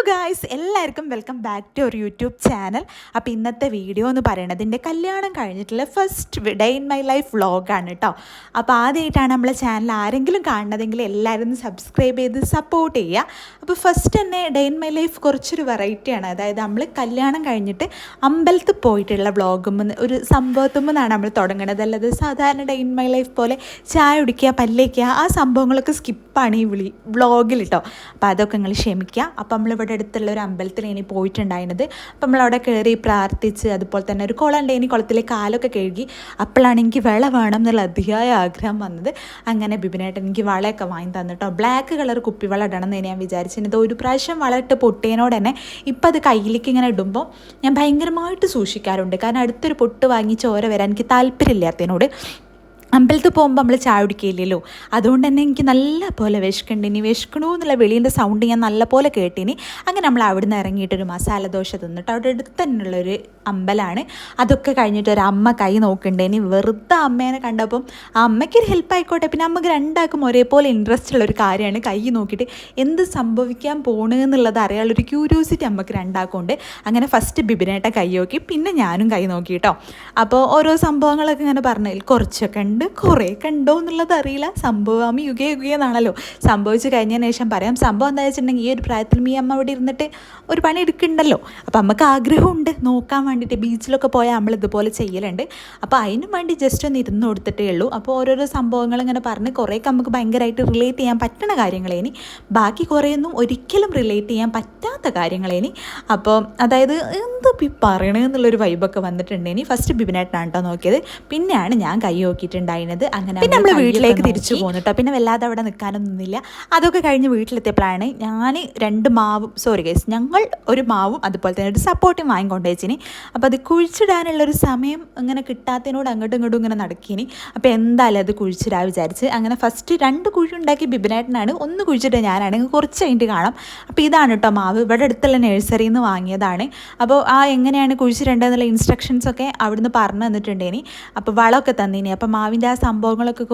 Guys, എല്ലാവർക്കും welcome back to our YouTube channel. അപ്പോൾ ഇന്നത്തെ വീഡിയോ എന്ന് പറയുന്നത് എൻ്റെ കല്യാണം കഴിഞ്ഞിട്ടുള്ള first day in my life വ്ളോഗാണ് കേട്ടോ. അപ്പോൾ ആദ്യമായിട്ടാണ് നമ്മളെ ചാനൽ ആരെങ്കിലും കാണുന്നതെങ്കിൽ എല്ലാവരും സബ്സ്ക്രൈബ് ചെയ്ത് സപ്പോർട്ട് ചെയ്യുക. അപ്പോൾ ഫസ്റ്റ് തന്നെ ഡേ ഇൻ മൈ ലൈഫ് കുറച്ചൊരു വെറൈറ്റിയാണ്. അതായത് നമ്മൾ കല്യാണം കഴിഞ്ഞിട്ട് അമ്പലത്തിൽ പോയിട്ടുള്ള വ്ളോഗുമ്പോൾ ഒരു സംഭവത്തുമ്പോഴാണ് നമ്മൾ തുടങ്ങുന്നത്. അല്ലാതെ സാധാരണ ഡേ ഇൻ മൈ ലൈഫ് പോലെ ചായ കുടിക്കുക, പല്ലേക്കുക, ആ സംഭവങ്ങളൊക്കെ സ്കിപ്പാണ് ഈ വ്ളോഗിൽ കേട്ടോ. അപ്പോൾ അതൊക്കെ നിങ്ങൾ ക്ഷമിക്കുക. അപ്പം നമ്മളിവിടെ അടുത്തുള്ള ഒരു അമ്പലത്തിൽ ഇനി പോയിട്ടുണ്ടായിരുന്നത്. അപ്പം നമ്മളവിടെ കയറി പ്രാർത്ഥിച്ച്, അതുപോലെ തന്നെ ഒരു കുളം ഉണ്ട്, ഇനി കുളത്തിലെ കാലൊക്കെ കഴുകി. അപ്പോഴാണ് എനിക്ക് വള വേണം എന്നുള്ള അതിയായ ആഗ്രഹം വന്നത്. അങ്ങനെ ബിബിനായിട്ട് എനിക്ക് വളയൊക്കെ വാങ്ങി തന്നിട്ടോ. ബ്ലാക്ക് കളർ കുപ്പിവള ഇടണം എന്ന് ഞാൻ വിചാരിച്ചിരുന്നത്. ഒരു പ്രാവശ്യം വള ഇട്ട് പൊട്ടിയതിനോട് തന്നെ ഇപ്പം അത് കയ്യിലേക്ക് ഇങ്ങനെ ഇടുമ്പോൾ ഞാൻ ഭയങ്കരമായിട്ട് സൂക്ഷിക്കാറുണ്ട്. കാരണം അടുത്തൊരു പൊട്ട് വാങ്ങി ചോര വരാൻ എനിക്ക് താല്പര്യമില്ലാത്തതിനോട്. അമ്പലത്തിൽ പോകുമ്പോൾ നമ്മൾ ചായ കുടിക്കില്ലല്ലോ, അതുകൊണ്ട് തന്നെ എനിക്ക് നല്ല പോലെ വിശക്കുണ്ടിനി. വിശക്കണു എന്നുള്ള വെളിയിൻ്റെ സൗണ്ട് ഞാൻ നല്ല പോലെ കേട്ടിനി. അങ്ങനെ നമ്മൾ അവിടെ നിന്ന് ഇറങ്ങിയിട്ടൊരു മസാല ദോശ തിന്നിട്ട് അവിടെ അടുത്ത് തന്നെയുള്ളൊരു അമ്പലമാണ്. അതൊക്കെ കഴിഞ്ഞിട്ട് ഒരു അമ്മ കൈ നോക്കണ്ടേനി. വെറുതെ അമ്മേനെ കണ്ടപ്പം ആ അമ്മയ്ക്കൊരു ഹെൽപ്പ് ആയിക്കോട്ടെ. പിന്നെ അമ്മക്ക് രണ്ടാക്കും ഒരേപോലെ ഇൻട്രസ്റ്റ് ഉള്ളൊരു കാര്യമാണ് കൈ നോക്കിയിട്ട് എന്ത് സംഭവിക്കാൻ പോണെന്നുള്ളത് അറിയാനുള്ളൊരു ക്യൂരിയോസിറ്റി അമ്മക്ക് രണ്ടാക്കുണ്ട്. അങ്ങനെ ഫസ്റ്റ് ബിബിനേട്ട കൈ നോക്കി, പിന്നെ ഞാനും കൈ നോക്കി കേട്ടോ. അപ്പോൾ ഓരോ സംഭവങ്ങളൊക്കെ ഇങ്ങനെ പറഞ്ഞതിൽ കുറച്ചൊക്കെ ഉണ്ട്, കുറേ കണ്ടോ എന്നുള്ളത് അറിയില്ല. സംഭവം യുഗേ എന്നാണല്ലോ. സംഭവിച്ച് കഴിഞ്ഞതിന് ശേഷം പറയാം. സംഭവം എന്താ വെച്ചിട്ടുണ്ടെങ്കിൽ ഈ ഒരു പ്രായത്തിൽ ഈ അമ്മ അവിടെ ഇരുന്നിട്ട് ഒരു പണി എടുക്കുന്നുണ്ടല്ലോ. അപ്പോൾ നമുക്ക് ആഗ്രഹമുണ്ട് നോക്കാൻ വേണ്ടിയിട്ട്. ബീച്ചിലൊക്കെ പോയാൽ നമ്മൾ ഇതുപോലെ ചെയ്യലുണ്ട്. അപ്പോൾ അതിനും വേണ്ടി ജസ്റ്റ് ഒന്ന് ഇരുന്ന് കൊടുത്തിട്ടേ ഉള്ളൂ. അപ്പോൾ ഓരോരോ സംഭവങ്ങൾ ഇങ്ങനെ പറഞ്ഞ് കുറേയൊക്കെ നമുക്ക് ഭയങ്കരമായിട്ട് റിലേറ്റ് ചെയ്യാൻ പറ്റുന്ന കാര്യങ്ങളേനി, ബാക്കി കുറേയൊന്നും ഒരിക്കലും റിലേറ്റ് ചെയ്യാൻ പറ്റാത്ത കാര്യങ്ങളേനി. അപ്പോൾ അതായത് എന്തൊക്കെ പറയണമെന്നുള്ളൊരു വൈബൊക്കെ വന്നിട്ടുണ്ടേനി. ഫസ്റ്റ് ബിബിനായിട്ടാണ് കേട്ടോ നോക്കിയത്, പിന്നെയാണ് ഞാൻ കൈ നോക്കിയിട്ടുണ്ടായിരുന്നത്. അങ്ങനെ പിന്നെ നമ്മൾ വീട്ടിലേക്ക് തിരിച്ചു പോകുന്നു കേട്ടോ. പിന്നെ വല്ലാതെ അവിടെ നിൽക്കാനൊന്നുമില്ല. അതൊക്കെ കഴിഞ്ഞ് വീട്ടിലെത്തിയപ്പോഴാണ് ഞാൻ ഞങ്ങൾ ഒരു മാവും അതുപോലെ തന്നെ ഒരു സപ്പോർട്ടും വാങ്ങിക്കൊണ്ട് വെച്ചിനി. അപ്പോൾ അത് കുഴിച്ചിടാനുള്ളൊരു സമയം ഇങ്ങനെ കിട്ടാത്തതിനോട് അങ്ങോട്ടും ഇങ്ങോട്ടും ഇങ്ങനെ നടക്കിനി. അപ്പോൾ എന്തായാലും അത് കുഴിച്ചിടാൻ വിചാരിച്ച് അങ്ങനെ ഫസ്റ്റ് 2 കുഴി ഉണ്ടാക്കി ബിബിനായിട്ടനാണ്, 1 കുഴിച്ചിട്ട് ഞാനാണ്. കുറച്ച് കഴിഞ്ഞിട്ട് കാണാം. അപ്പോൾ ഇതാണ് കേട്ടോ മാവ്, ഇവിടെ അടുത്തുള്ള നഴ്സറിയിൽ നിന്ന് വാങ്ങിയതാണ്. അപ്പോൾ എങ്ങനെയാണ് കുഴിച്ചിടേണ്ടതെന്നുള്ള ഇൻസ്ട്രക്ഷൻസൊക്കെ അവിടുന്ന് പറഞ്ഞു തന്നിട്ടുണ്ടേനി. അപ്പോൾ വളമൊക്കെ തന്നിനി. അപ്പോൾ മാവിൻ്റെ ആ സംഭവങ്ങളൊക്കെ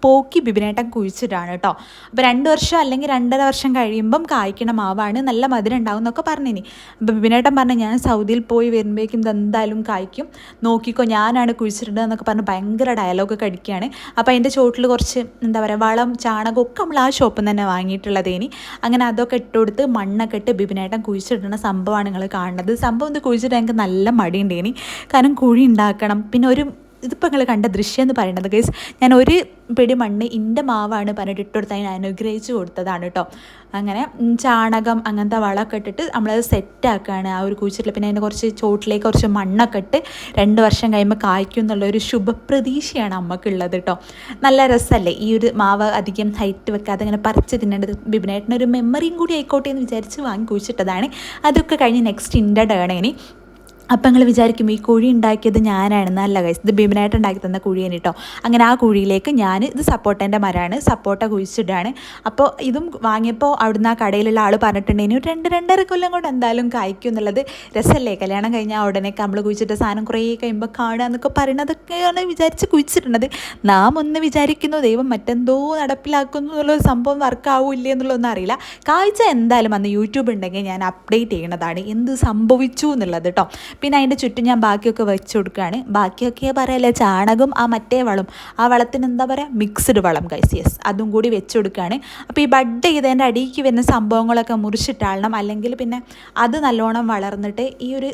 പോക്കി ബിബിനേട്ടൻ കുഴിച്ചിട്ടാണ് കേട്ടോ. അപ്പോൾ 2 വർഷം അല്ലെങ്കിൽ 2.5 വർഷം കഴിയുമ്പം കായ്ക്കണ മാവാണ്, നല്ല മധുരം ഉണ്ടാവും എന്നൊക്കെ പറഞ്ഞിനി. അപ്പോൾ ബിബിനേട്ടൻ പറഞ്ഞു ഞാൻ സൗദിയിൽ പോയി വരുമ്പോഴേക്കും ഇതെന്തായാലും കായ്ക്കും, നോക്കിക്കോ ഞാനാണ് കുഴിച്ചിട്ടുള്ളത് എന്നൊക്കെ പറഞ്ഞ് ഭയങ്കര ഡയലോഗൊക്കെ അടിക്കുകയാണ്. അപ്പോൾ അതിൻ്റെ ചോട്ടിൽ കുറച്ച് എന്താ പറയുക വളം ചാണകമൊക്കെ നമ്മൾ ആ ഷോപ്പിൽ നിന്ന് തന്നെ വാങ്ങിയിട്ടുള്ളതേനി. അങ്ങനെ അതൊക്കെ ഇട്ട് കൊടുത്ത് മണ്ണൊക്കെ ഇട്ട് ബിബിനേട്ടൻ കുഴിച്ചിടുന്ന സംഭവമാണ് നിങ്ങൾ കാണുന്നത്. സംഭവം ഇത് കുഴിച്ചിട്ട് എനിക്ക് നല്ല മടിയുണ്ടേനി. കാരണം കുഴി ഉണ്ടാക്കണം. പിന്നെ ഇതിപ്പോൾ നിങ്ങൾ കണ്ട ദൃശ്യം എന്ന് പറയുന്നത് ഗൈസ്, ഞാൻ ഒരു പിടി മണ്ണ് എൻ്റെ മാവാണ് പറഞ്ഞിട്ട് ഇട്ട് കൊടുത്ത് അതിന് അനുഗ്രഹിച്ച് കൊടുത്തതാണ് കേട്ടോ. അങ്ങനെ ചാണകം അങ്ങനത്തെ വളമൊക്കെ ഇട്ടിട്ട് നമ്മളത് സെറ്റാക്കുകയാണ് ആ ഒരു കുഴിച്ചിട്ടിൽ. പിന്നെ അതിൻ്റെ കുറച്ച് ചോട്ടിലേക്ക് കുറച്ച് മണ്ണൊക്കെ ഇട്ട് 2 വർഷം കഴിയുമ്പോൾ കായ്ക്കും എന്നുള്ളൊരു ശുഭപ്രതീക്ഷയാണ് അമ്മക്കുള്ളത് കേട്ടോ. നല്ല രസമല്ലേ ഈ ഒരു മാവ് അധികം ഹൈറ്റ് വെക്കാതെ ഇങ്ങനെ പറിച്ച് തിന്നേണ്ടത്. ബിബിനേട്ടനൊരു മെമ്മറിയും കൂടി ആയിക്കോട്ടെ എന്ന് വിചാരിച്ച് വാങ്ങി കുഴിച്ചിട്ടതാണ്. അതൊക്കെ കഴിഞ്ഞ് നെക്സ്റ്റ് ഇൻ്റെ ഡേണേനി. അപ്പം നിങ്ങൾ വിചാരിക്കും ഈ കുഴി ഉണ്ടാക്കിയത് ഞാനാണെന്ന്. അല്ല ഗൈസ്, ഇത് ബിബിനായിട്ട് ഉണ്ടാക്കി തന്ന കുഴിയാണ് കേട്ടോ. അങ്ങനെ ആ കുഴിയിലേക്ക് ഇത് സപ്പോർട്ടേൻ്റെ മരമാണ്, സപ്പോർട്ട കുഴിച്ചിട്ടാണ്. അപ്പോൾ ഇതും വാങ്ങിയപ്പോൾ അവിടുന്ന് ആ കടയിലുള്ള ആൾ പറഞ്ഞിട്ടുണ്ടെങ്കിൽ ഒരു 2-2.5 കൊല്ലം കൊണ്ട് എന്തായാലും കായ്ക്കും എന്നുള്ളത്. രസമല്ലേ കല്യാണം കഴിഞ്ഞാൽ ഉടനെയൊക്കെ നമ്മൾ കുഴിച്ചിട്ട സാധനം കുറേ കഴിയുമ്പോൾ കാണുക എന്നൊക്കെ പറയുന്നതൊക്കെയാണ് വിചാരിച്ച് കുഴിച്ചിട്ടുള്ളത്. നാം ഒന്ന് വിചാരിക്കുന്നു ദൈവം മറ്റെന്തോ നടപ്പിലാക്കുന്നു എന്നുള്ളൊരു സംഭവം വർക്കാവില്ലേ എന്നുള്ളതൊന്നും അറിയില്ല. കാഴ്ച എന്തായാലും അന്ന് യൂട്യൂബ് ഉണ്ടെങ്കിൽ ഞാൻ അപ്ഡേറ്റ് ചെയ്യണതാണ് എന്ത് സംഭവിച്ചു എന്നുള്ളത് കേട്ടോ. പിന്നെ അതിൻ്റെ ചുറ്റും ഞാൻ ബാക്കിയൊക്കെ വെച്ച് കൊടുക്കുകയാണ്. ബാക്കിയൊക്കെ പറയല്ലേ ചാണകം, ആ മറ്റേ വളം, ആ വളത്തിന് എന്താ പറയുക മിക്സ്ഡ് വളം ഗൈസ്, യെസ്, അതും കൂടി വെച്ച് കൊടുക്കുകയാണ്. അപ്പോൾ ഈ ബഡ് ചെയ്തതിൻ്റെ അടിയിലേക്ക് വരുന്ന സംഭവങ്ങളൊക്കെ മുറിച്ചിട്ടാളണം, അല്ലെങ്കിൽ പിന്നെ അത് നല്ലോണം വളർന്നിട്ട് ഈ ഒരു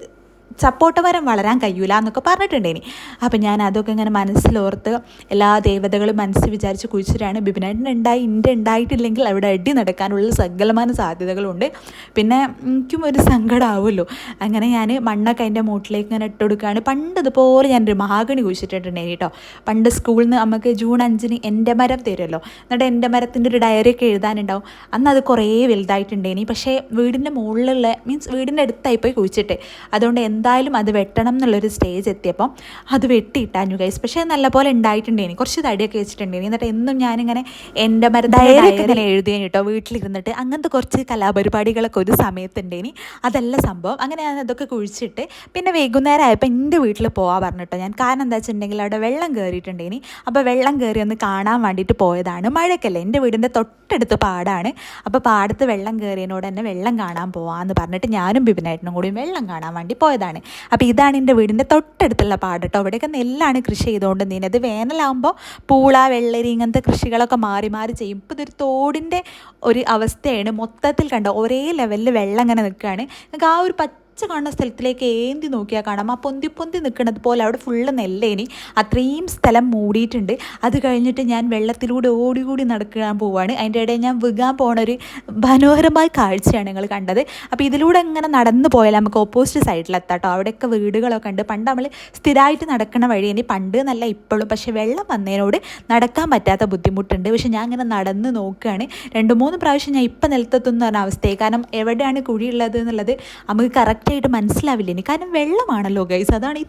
സപ്പോർട്ട മരം വളരാൻ കഴിയൂല എന്നൊക്കെ പറഞ്ഞിട്ടുണ്ടേനി. അപ്പം ഞാൻ അതൊക്കെ ഇങ്ങനെ മനസ്സിലോർത്ത് എല്ലാ ദേവതകളും മനസ്സിൽ വിചാരിച്ച് കുഴിച്ചിട്ടാണ്. ബിബിനായിട്ടിന് ഉണ്ടായിട്ടില്ലെങ്കിൽ അവിടെ അടി നടക്കാനുള്ള സകലമായ സാധ്യതകളുണ്ട്. പിന്നെ എനിക്കും ഒരു സങ്കടമാവുമല്ലോ. അങ്ങനെ ഞാൻ മണ്ണൊക്കെ അതിൻ്റെ മൂട്ടിലേക്ക് ഇങ്ങനെ ഇട്ട് കൊടുക്കുകയാണ്. പണ്ട് ഇതുപോലെ ഞാനൊരു മഹാഗണി കുഴിച്ചിട്ടുണ്ടായിരുന്നു കേട്ടോ. പണ്ട് സ്കൂളിൽ നിന്ന് നമുക്ക് ജൂൺ 5-ന് എൻ്റെ മരം തരുമല്ലോ, എന്നിട്ട് എൻ്റെ മരത്തിൻ്റെ ഒരു ഡയറിയൊക്കെ എഴുതാനുണ്ടാവും. അന്ന് അത് കുറേ വലുതായിട്ടുണ്ടേനി. പക്ഷേ വീടിൻ്റെ മുകളിലുള്ള വീടിൻ്റെ അടുത്തായി പോയി കുഴിച്ചിട്ട്, അതുകൊണ്ട് എന്താ എന്തായാലും അത് വെട്ടണം എന്നുള്ളൊരു സ്റ്റേജ് എത്തിയപ്പോൾ അത് വെട്ടിയിട്ടാഞ്ഞു ഗൈസ്. പക്ഷേ നല്ലപോലെ ഉണ്ടായിട്ടുണ്ടേനി, കുറച്ച് തടിയൊക്കെ വെച്ചിട്ടുണ്ടേനി. എന്നിട്ട് എന്നും ഞാനിങ്ങനെ എൻ്റെ ഡയറിയൊക്കെ ഇങ്ങനെ എഴുതിയേനി കേട്ടോ വീട്ടിലിരുന്നിട്ട്. അങ്ങനത്തെ കുറച്ച് കലാപരിപാടികളൊക്കെ ഒരു സമയത്തുണ്ടേനി. അതല്ല സംഭവം. അങ്ങനെ ഞാൻ അതൊക്കെ കുഴിച്ചിട്ട് പിന്നെ വൈകുന്നേരം ആയപ്പോൾ എൻ്റെ വീട്ടിൽ പോകാൻ പറഞ്ഞിട്ടോ ഞാൻ. കാരണം എന്താ വെച്ചിട്ടുണ്ടെങ്കിൽ അവിടെ വെള്ളം കയറിയിട്ടുണ്ടേനി. അപ്പോൾ വെള്ളം കയറി ഒന്ന് കാണാൻ വേണ്ടിയിട്ട് പോയതാണ്. മഴയൊക്കെയല്ലേ, എൻ്റെ വീടിൻ്റെ തൊട്ടടുത്ത് പാടാണ്. അപ്പോൾ പാടത്ത് വെള്ളം കയറിയതിനോട് തന്നെ വെള്ളം കാണാൻ പോകാമെന്ന് പറഞ്ഞിട്ട് ഞാനും ബിബിനേട്ടനും കൂടി വെള്ളം കാണാൻ വേണ്ടി പോയതാണ്. അപ്പോൾ ഇതാണ് എൻ്റെ വീടിൻ്റെ തൊട്ടടുത്തുള്ള പാട് കേട്ടോ. അവിടെയൊക്കെ നെല്ലാണ് കൃഷി ചെയ്തുകൊണ്ട് നീനത്. വേനലാകുമ്പോൾ പൂള, വെള്ളരി ഇങ്ങനത്തെ കൃഷികളൊക്കെ മാറി മാറി ചെയ്യും. ഇപ്പോൾ ഇതൊരു തോടിൻ്റെ ഒരു അവസ്ഥയാണ് മൊത്തത്തിൽ. കണ്ടോ ഒരേ ലെവലിൽ വെള്ളം ഇങ്ങനെ നിൽക്കുകയാണ്. നിങ്ങൾക്ക് ആ ഒരു കാണുന്ന സ്ഥലത്തിലേക്ക് ഏന്തി നോക്കിയാൽ കാണാം ആ പൊന്തി പൊന്തി നിൽക്കുന്നത് പോലെ അവിടെ ഫുള്ള് നെല്ലേനി. അത്രയും സ്ഥലം മൂടിയിട്ടുണ്ട്. അത് കഴിഞ്ഞിട്ട് ഞാൻ വെള്ളത്തിലൂടെ ഓടി നടക്കാൻ പോവാണ്. അതിൻ്റെ ഇടയിൽ ഞാൻ വികാൻ പോണൊരു മനോഹരമായ കാഴ്ചയാണ് നിങ്ങൾ കണ്ടത്. അപ്പോൾ ഇതിലൂടെ ഇങ്ങനെ നടന്നു പോയാൽ നമുക്ക് ഓപ്പോസിറ്റ് സൈഡിലെത്താം കേട്ടോ. അവിടെയൊക്കെ വീടുകളൊക്കെ ഉണ്ട്. പണ്ട് നമ്മൾ സ്ഥിരമായിട്ട് നടക്കണ വഴി, ഇനി പണ്ട് എന്നല്ല ഇപ്പോഴും. പക്ഷേ വെള്ളം വന്നതിനോട് നടക്കാൻ പറ്റാത്ത ബുദ്ധിമുട്ടുണ്ട്. പക്ഷേ ഞാൻ ഇങ്ങനെ നടന്ന് നോക്കുകയാണ്. 2-3 പ്രാവശ്യം ഞാൻ ഇപ്പം നിലത്തെത്തുന്ന പറഞ്ഞ അവസ്ഥയായി. കാരണം എവിടെയാണ് കുഴിയുള്ളത് എന്നുള്ളത് നമുക്ക് കറക്റ്റായിട്ട് മനസ്സിലാവില്ല ഇനി. കാരണം വെള്ളമാണല്ലോ ഗൈസ്, അതാണ് ഈ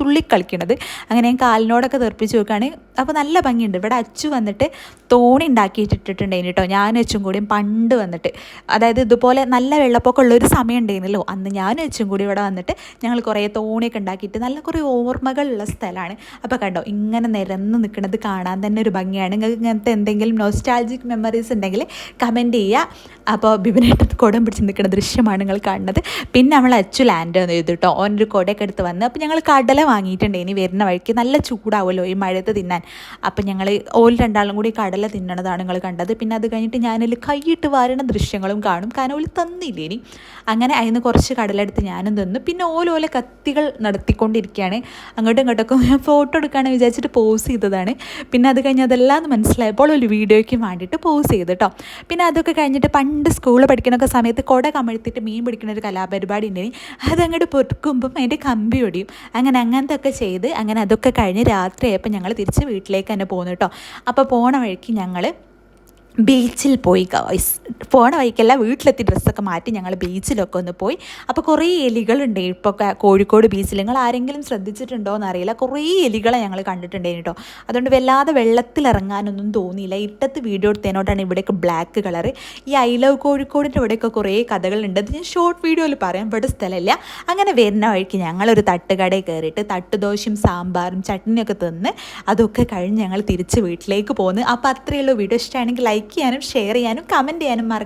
തുള്ളി കളിക്കണത്. അങ്ങനെ ഞാൻ കാലിനോടൊക്കെ തെറിപ്പിച്ച് നോക്കുകയാണ്. അപ്പോൾ നല്ല ഭംഗിയുണ്ട്. ഇവിടെ അച്ചു വന്നിട്ട് തോണി ഉണ്ടാക്കിയിട്ടിട്ടുണ്ടായിന് കേട്ടോ. ഞാൻ അച്ചും കൂടിയും പണ്ട് വന്നിട്ട്, അതായത് ഇതുപോലെ നല്ല വെള്ളപ്പൊക്കം ഉള്ളൊരു സമയം ഉണ്ടായിരുന്നല്ലോ, അന്ന് ഞാൻ അച്ചും കൂടി ഇവിടെ വന്നിട്ട് ഞങ്ങൾ കുറേ തോണിയൊക്കെ ഉണ്ടാക്കിയിട്ട് നല്ല കുറേ ഓർമ്മകളുള്ള സ്ഥലമാണ്. അപ്പോൾ കണ്ടോ ഇങ്ങനെ നിരന്ന് നിൽക്കുന്നത് കാണാൻ തന്നെ ഒരു ഭംഗിയാണ്. നിങ്ങൾക്ക് ഇങ്ങനത്തെ എന്തെങ്കിലും നോസ്റ്റാൾജിക് മെമ്മറീസ് ഉണ്ടെങ്കിൽ കമൻറ്റ് ചെയ്യുക. അപ്പോൾ ബിബിനേട്ടൻ കുടം പിടിച്ച് നിൽക്കുന്ന ദൃശ്യമാണ് നിങ്ങൾ കാണുന്നത്. പിന്നെ നമ്മൾ അച്ചു ലാൻഡ് എന്ന് ചെയ്തു കേട്ടോ. ഓനൊരു കുടയൊക്കെ എടുത്ത് വന്ന്. അപ്പോൾ ഞങ്ങൾ കടല വാങ്ങിയിട്ടുണ്ട്. ഇനി വരുന്ന വഴിക്ക് നല്ല ചൂടാവുമല്ലോ ഈ മഴയത്ത് തിന്നാൻ. അപ്പം ഞങ്ങൾ ഓൽ രണ്ടാളും കൂടി കടല തിന്നണതാണ് നിങ്ങൾ കണ്ടത്. പിന്നെ അത് കഴിഞ്ഞിട്ട് ഞാനതിൽ കൈയിട്ട് വാരണ ദൃശ്യങ്ങളും കാണും. കാരണം ഓല് തന്നില്ല ഇനി. അങ്ങനെ അതിന് കുറച്ച് കടലെടുത്ത് ഞാനും തന്നു. പിന്നെ ഓലെ കത്തികൾ നടത്തിക്കൊണ്ടിരിക്കുകയാണ്. അങ്ങോട്ടും ഇങ്ങോട്ടൊക്കെ ഞാൻ ഫോട്ടോ എടുക്കുകയാണെന്ന് വിചാരിച്ചിട്ട് പോസ് ചെയ്തതാണ്. പിന്നെ അത് കഴിഞ്ഞ് അതെല്ലാം എന്ന് മനസ്സിലായപ്പോൾ ഒരു വീഡിയോയ്ക്ക് വേണ്ടിയിട്ട് പോസ് ചെയ്തു കേട്ടോ. പിന്നെ അതൊക്കെ കഴിഞ്ഞിട്ട് പണ്ട് സ്കൂളിൽ പഠിക്കുന്നൊക്കെ സമയത്ത് കുട കമഴ്ത്തിയിട്ട് മീൻ പിടിക്കുന്ന ഒരു കലാപരിപാടി ഉണ്ടെങ്കിൽ അതങ്ങോട്ട് പൊറുക്കുമ്പം അതിൻ്റെ കമ്പി ഒടിയും. അങ്ങനത്തെ ഒക്കെ ചെയ്ത് അങ്ങനെ അതൊക്കെ കഴിഞ്ഞ് രാത്രിയായപ്പോൾ ഞങ്ങൾ തിരിച്ച് വീട്ടിലേക്ക് തന്നെ പോകുന്നു കേട്ടോ. അപ്പോൾ പോണ വഴിക്ക് ഞങ്ങൾ ബീച്ചിൽ പോയി ഗൈസ്. പോണ വഴിക്കല്ല, വീട്ടിലെത്തി ഡ്രസ്സൊക്കെ മാറ്റി ഞങ്ങൾ ബീച്ചിലൊക്കെ ഒന്ന് പോയി. അപ്പോൾ കുറേ എലികളുണ്ട് ഇപ്പോൾ കോഴിക്കോട് ബീച്ചിൽ. നിങ്ങൾ ആരെങ്കിലും ശ്രദ്ധിച്ചിട്ടുണ്ടോ എന്നറിയില്ല, കുറേ എലികളെ ഞങ്ങൾ കണ്ടിട്ടുണ്ടായിരുന്നു കേട്ടോ. അതുകൊണ്ട് വല്ലാതെ വെള്ളത്തിലിറങ്ങാനൊന്നും തോന്നിയില്ല. ഇട്ടത്ത് വീഡിയോ എടുത്തതിനോടാണ് ഇവിടെയൊക്കെ ബ്ലാക്ക് കളറ്. ഈ ഐ ലവ് കോഴിക്കോടിൻ്റെ ഇവിടെയൊക്കെ കുറേ കഥകളുണ്ട്. അത് ഞാൻ ഷോർട്ട് വീഡിയോയിൽ പറയാൻ പെട്ട സ്ഥലമില്ല. അങ്ങനെ വരുന്ന വഴിക്ക് ഞങ്ങളൊരു തട്ടുകടയിൽ കയറിയിട്ട് തട്ടുദോശയും സാമ്പാറും ചട്നിയൊക്കെ തിന്ന് അതൊക്കെ കഴിഞ്ഞ് ഞങ്ങൾ തിരിച്ച് വീട്ടിലേക്ക് പോന്ന്. അപ്പോൾ അത്രയേ ഉള്ളൂ. വീഡിയോ ഇഷ്ടമാണെങ്കിൽ ലൈക്ക് ചെയ്യാനും ഷെയർ ചെയ്യാനും കമൻറ്റ് ചെയ്യാനും മറക്കരുത്.